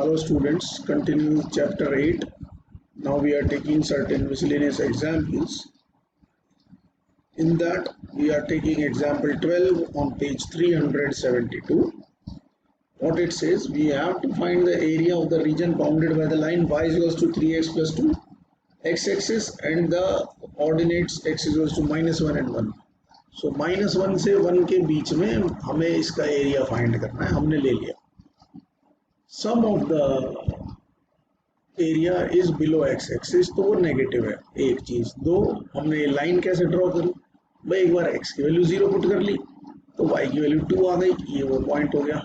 Hello students, continue chapter 8. Now we are taking certain miscellaneous examples. In that we are taking example 12 on page 372. What it says, we have to find the area of the region bounded by the line y is equals to 3x plus 2 x-axis and the ordinates x is equals to -1 and 1. So -1 से 1 के बीच में हमें इसका area find करना है, हमने ले लिया. Sum of the area is below X axis, तो वो नेगेटिव है. एक चीज. दो, हमने लाइन कैसे ड्रॉ करी भाई, एक बार एक्स की वैल्यू 0 पुट कर ली तो वाई की वैल्यू 2 आ गई, ये वो पॉइंट हो गया.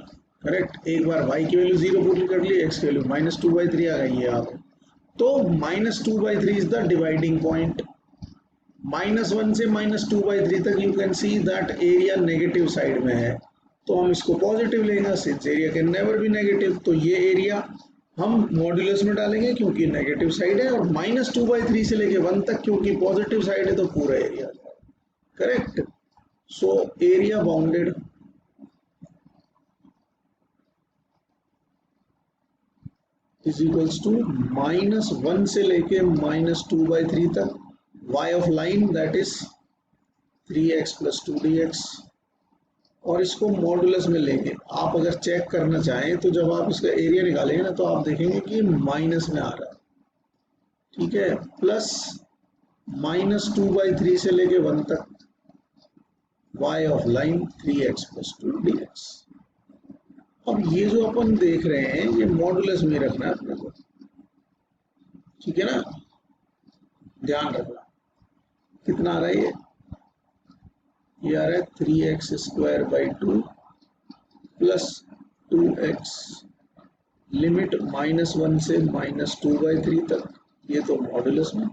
करेक्ट. एक बार वाई की वैल्यू 0 पुट कर ली, एक्स की वैल्यू -2/3 आ गई, ये आ गई. तो -2/3 इज द डिवाइडिंग पॉइंट. -1 से -2/3 तक you can see that area negative side में है, तो हम इसको पॉजिटिव लेंगे since area can never be negative. तो ये एरिया हम मॉड्यूलस में डालेंगे क्योंकि नेगेटिव साइड है, और -2/3 से लेके 1 तक क्योंकि पॉजिटिव साइड है तो पूरा area. Correct. So area bounded is equals to -1 से लेके -2/3 तक y of line that is 3x + 2dx. और इसको मॉडुलस में लेंगे. आप अगर चेक करना चाहें तो जब आप इसका एरिया निकालेंगे ना तो आप देखेंगे कि माइनस में आ रहा है. ठीक है. प्लस -2/3 से लेके 1 तक y of line 3x + 2dx. अब ये जो अपन देख रहे हैं ये मॉडुलस में रखना है अपने को. ठीक है ना, ध्यान रखना. कितना आ रहा है ये आ रहा है 3x²/2 प्लस 2x लिमिट -1 से -2/3 तक, ये तो मॉडुलस में.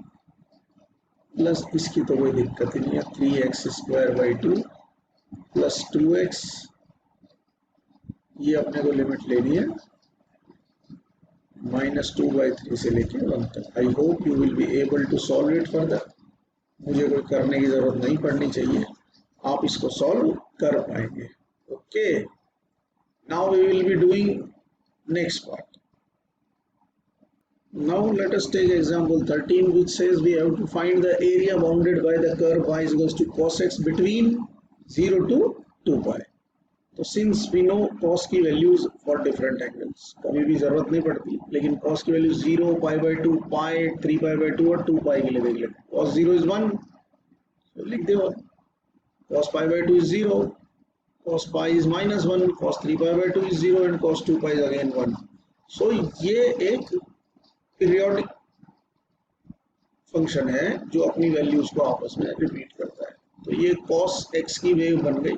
प्लस इसकी तो कोई दिक्कत ही नहीं है, 3x²/2 प्लस 2x, ये अपने को लिमिट लेनी है -2/3 से लेके 1 तक. I hope you will be able to solve it further. मुझे कोई करने की जरूरत नहीं पड़नी चाहिए, आप इसको सॉल्व कर पाएंगे. Okay. Now we will be doing next part. Now let us take example 13 which says we have to find the area bounded by the curve y is equals to cos x between 0 to 2 pi. तो since we know cos की values for different angles, कभी भी जरूरत नहीं पड़ती, लेकिन cos की value 0, π/2, pi, 3π/2 और 2 pi के लिए देख लेते. cos 0 is 1, तो लिख दो. cos π/2 is 0, cos pi is -1, cos 3π/2 is 0 and cos 2 pi is again 1. So ये एक पीरियोडिक फंक्शन है जो अपनी वैल्यूज को आपस में रिपीट करता है. तो ये cos x की वेव बन गई.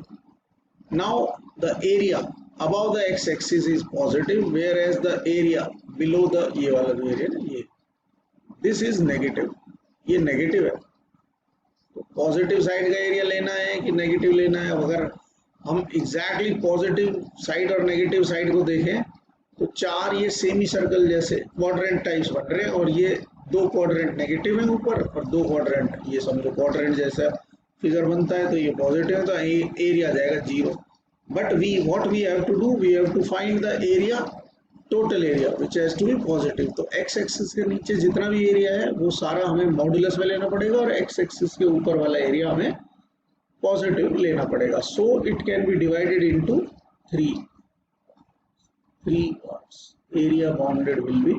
Now the area above the x axis is positive whereas the area below the, ये वाला जो एरिया ना, ये दिस इज नेगेटिव. ये नेगेटिव है, तो पॉजिटिव साइड का एरिया लेना है कि नेगेटिव लेना है. अगर हम एग्जैक्टली पॉजिटिव साइड और नेगेटिव साइड को देखें तो चार ये सेमी सर्कल जैसे क्वाड्रेंट टाइप्स बन रहे हैं, और ये 2 क्वाड्रेंट नेगेटिव है ऊपर और 2 क्वाड्रेंट, ये समझो क्वाड्रेंट जैसा फिगर बनता है, तो ये पॉजिटिव है, तो एरिया जाएगा 0. But what we have to do, we have to find the area, total area which has to be positive. तो एक्स एक्सिस के नीचे जितना भी एरिया है वो सारा हमें मॉडुलस में लेना पड़ेगा, और एक्स एक्सिस के ऊपर वाला एरिया हमें पॉजिटिव लेना पड़ेगा. So it can be divided into 3 parts. Area bounded will be,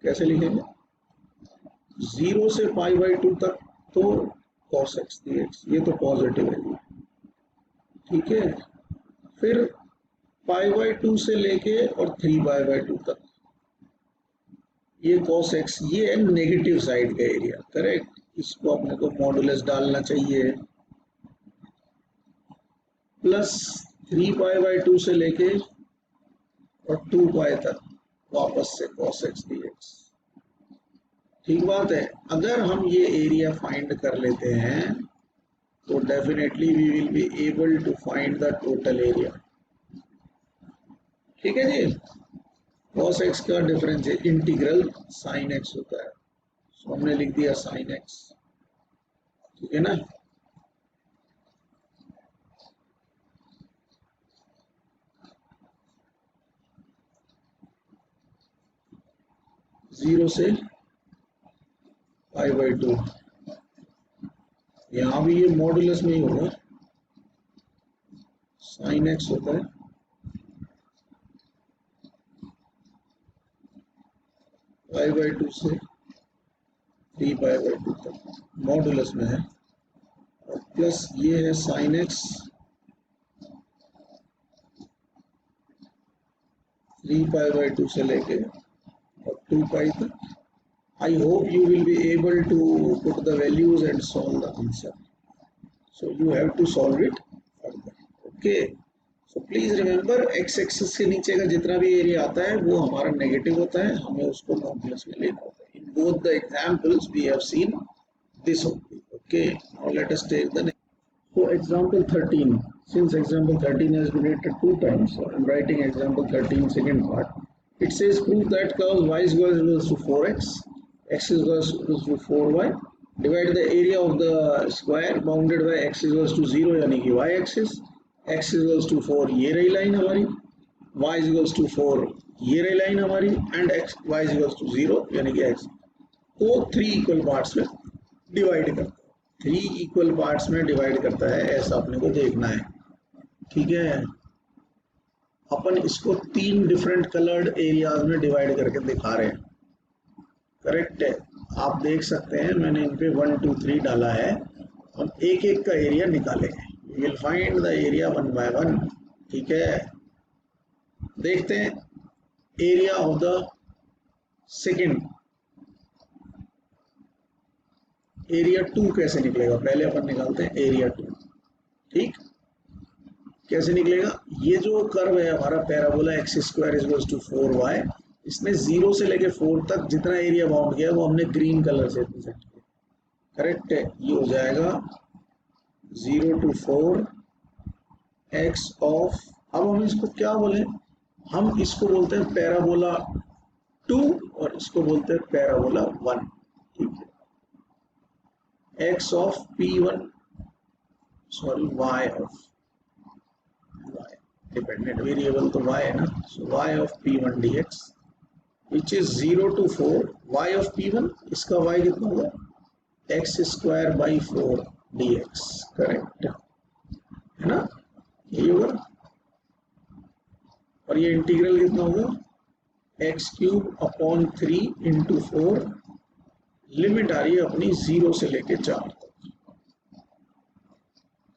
कैसे लिखेंगे, 0 से π/2 तक तो cos x dx, ये तो पॉजिटिव है. ठीक है. फिर π/2 से लेके और 3π/2 तक ये cos x, ये है नेगेटिव साइड का एरिया. करेक्ट. इसको अपने को मॉडुलस डालना चाहिए. प्लस 3π/2 से लेके और 2 pi तक वापस से cos x dx. ठीक बात है. अगर हम ये एरिया फाइंड कर लेते हैं तो definitely we will be able to find the total area. ठीक है जी. cos x का डिफरेंस है इंटीग्रल sin x होता है, तो हमने लिख दिया sin x. ठीक है ना. 0 से π/2। यहाँ भी ये मॉडुलस में ही होगा, sin x होता है π/2 से 3π/2 तक, मॉडुलस में है, और प्लस ये है sin x 3π/2 से लेके और 2π तक। I hope you will be able to put the values and solve the answer. So you have to solve it further. Okay. So please remember, x axis के नीचे का जितना भी एरिया आता है वो हमारा नेगेटिव होता है, हमें उसको मॉडुलस में लेना होता है। In both the examples we have seen this only. Okay. Now let us take the next. So example 13. Since example 13 has been written 2 times, so I am writing example 13 second part. It says prove that curve y is equals to 4x, x is equals to 4y, divide the area of the square bounded by x is equals to 0 यानी कि y axis, x is equals to 4 ये रही line हमारी, y is equals to 4 ये रही line हमारी, and x y is equals to 0 यानी कि x को 3 इक्वल पार्ट्स में डिवाइड करता है, 3 इक्वल पार्ट्स में डिवाइड करता है, ऐसा अपने को देखना है। ठीक है, अपन इसको 3 डिफरेंट कलर्ड एरियाज में डिवाइड करके दिखा रहे हैं। करेक्ट है, आप देख सकते हैं मैंने इन पे 1 2 3 डाला है। हम एक एक का एरिया निकालेंगे, we will find the area 1 by 1। ठीक है, देखते हैं area of the second, area 2 कैसे निकलेगा। पहले अपन निकालते हैं एरिया 2। ठीक, कैसे निकलेगा, ये जो कर्व है हमारा parabola x square is equals to 4y, इसने 0 से लेके 4 तक जितना एरिया बाउंड किया वो हमने ग्रीन कलर से रिप्रेजेंट किया। करेक्ट है, ये हो जाएगा 0 to 4 x ऑफ, अब हम इसको क्या बोले, हम इसको बोलते हैं पैराबोला 2 और इसको बोलते हैं पैराबोला 1। ठीक है, x of p1 sorry y of y, dependent variable तो y है ना, सो y of p1 dx which is 0 to 4 y of p1, इसका y कितना होगा x square by 4 dx। Correct है ना, यही होगा, और ये इंटीग्रल कितना होगा x cube upon 3 into 4, limit आ रही है अपनी 0 से लेके 4 तक।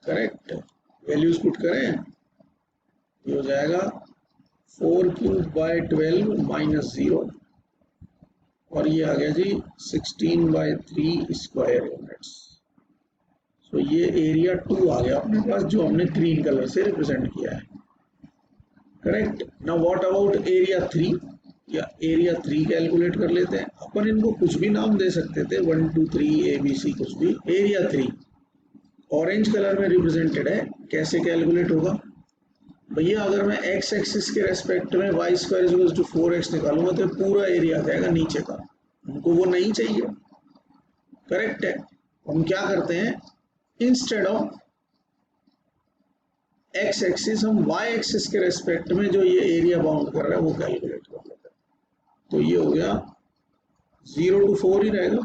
करेक्ट, वैल्यूज पुट करें, ये हो जाएगा 4 क्यूब बाई 12 माइनस 0, और ये आ गया जी 16 बाई 3 स्क्वायर यूनिट्स। सो ये एरिया 2 आ गया अपने पास, जो हमने ग्रीन कलर से रिप्रेजेंट किया है। Correct, now what about area 3, या एरिया 3 कैलकुलेट कर लेते हैं। अपन इनको कुछ भी नाम दे सकते थे, 1 2 3 ABC कुछ भी। एरिया 3 ऑरेंज कलर में रिप्रेजेंटेड है, कैसे कैलकुलेट होगा भैया, अगर मैं x एक्सिस के रेस्पेक्ट में y square equals to 4x निकालूंगा तो पूरा एरिया आ जाएगा नीचे का, हमको वो नहीं चाहिए। करेक्ट है, हम क्या करते हैं, इंस्टेड ऑफ x एक्सिस हम y एक्सिस के रेस्पेक्ट में जो ये एरिया बाउंड कर रहा है वो कैलकुलेट कर लेते हैं। तो ये हो गया 0 to 4 ही रहेगा,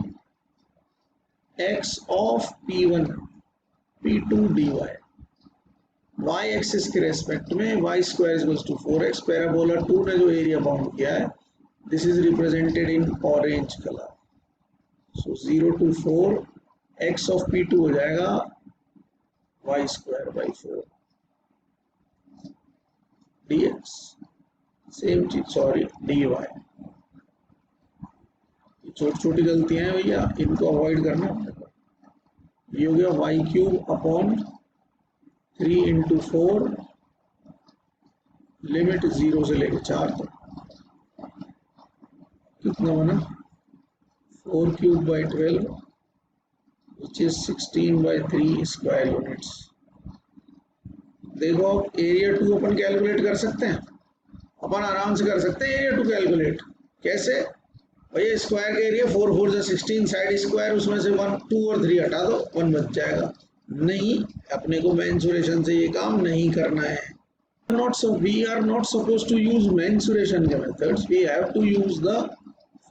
x of p1 p2 dy, y axis के रेस्पेक्ट में y square equals to 4x, parabola 2 ने जो एरिया बाउंड किया है this is represented in orange colour. So 0 to 4 x of p2 हो जाएगा y square by 4 dx, same चीज sorry dy। छोटी छोटी गलतियां हैं भैया, इनको अवॉइड करना। ये हो गया y cube upon 3 into 4, limit 0 से लेके 4 तक, कितना बना 4 cube by 12 which is 16 by 3 square units. देखो अब एरिया 2 अपन कैलकुलेट कर सकते हैं, अपन आराम से कर सकते हैं एरिया 2 कैलकुलेट। कैसे भैया, स्क्वायर का एरिया 4 4 जा 16, साइड स्क्वायर उसमें से 1 2 और 3 हटा दो, 1 बच जाएगा। नहीं, अपने को मेंसुरेशन से ये काम नहीं करना है। We are not supposed to use mensuration के methods, we have to use the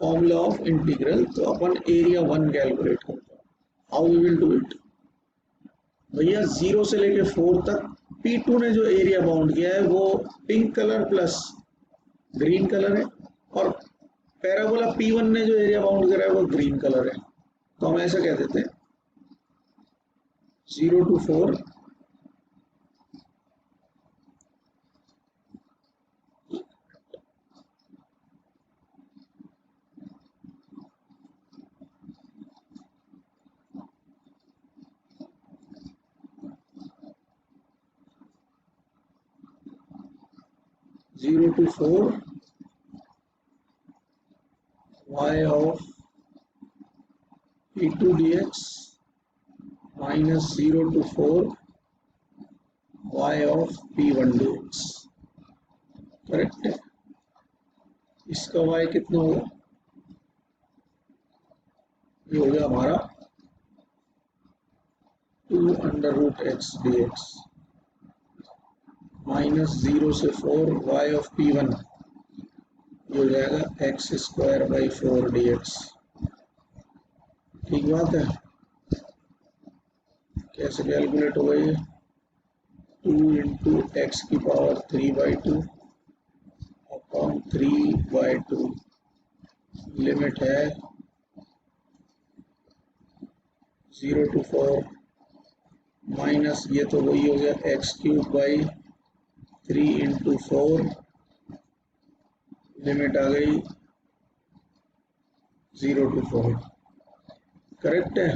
formula of integral, तो अपन एरिया 1 कैलकुलेट करते हैं. How we will do it? भैया 0 से लेके 4 तक P2 ने जो एरिया बाउंड किया है वो pink colour plus green colour है, और पैराबोला P1 ने जो एरिया बाउंड करा है वो ग्रीन कलर है. तो हम ऐसा कह देते हैं 0 to 4 0 to 4 y of P2 dx minus 0 to 4 y of P1 dx. Correct है. इसका y कितना होगा? ये हो गया हमारा 2 under root x d x minus 0 से 4 y ऑफ P1, ये हो जाएगा x square by 4 d x. ठीक बात है. कैसे कैलकुलेट होगा ये? 2 इंटू एक्स की पावर 3/2 अपॉन 3/2. लिमिट है 0 to 4 माइनस ये तो वही हो गया X cube by 3 into 4. Limit आ गई 0 to 4. करेक्ट है.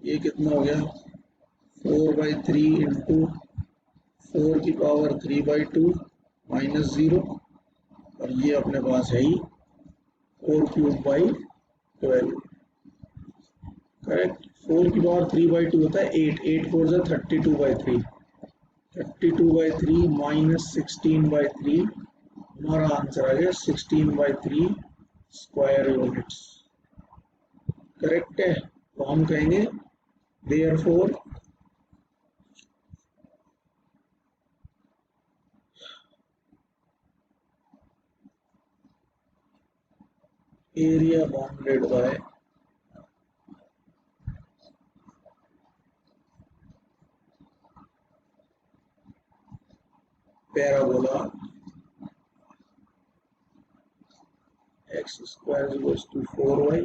ये कितना हो गया? 4/3 इंटू 4 की पावर 3/2 माइनस 0, और ये अपने पास है ही 4 क्यूब बाई 12. करेक्ट. 4 की पावर 3/2 होता है 8. 8 4 जा 32/3. 32/3 माइनस 16/3. हमारा आंसर आ गया 16/3 स्क्वायर यूनिट्स. करेक्ट है. तो हम कहेंगे therefore area bounded by parabola x square equals to 4y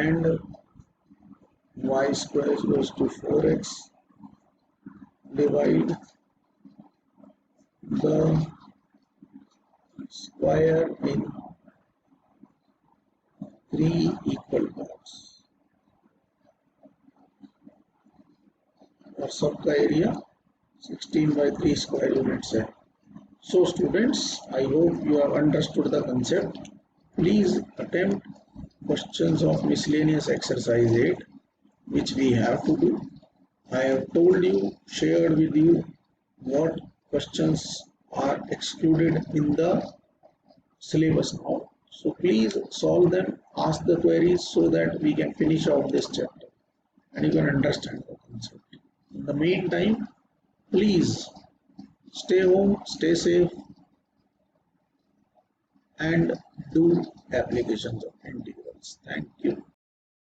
and y square equals to 4x divide the square in 3 equal parts, और सबका एरिया 16/3 square units है. So students, I hope you have understood the concept. Please attempt questions of miscellaneous exercise 8 which we have to do. I have told you, shared with you what questions are excluded in the syllabus now. So please solve them, ask the queries so that we can finish off this chapter and you can understand the concept. In the meantime, please stay home, stay safe and do applications of integrals. Thank you.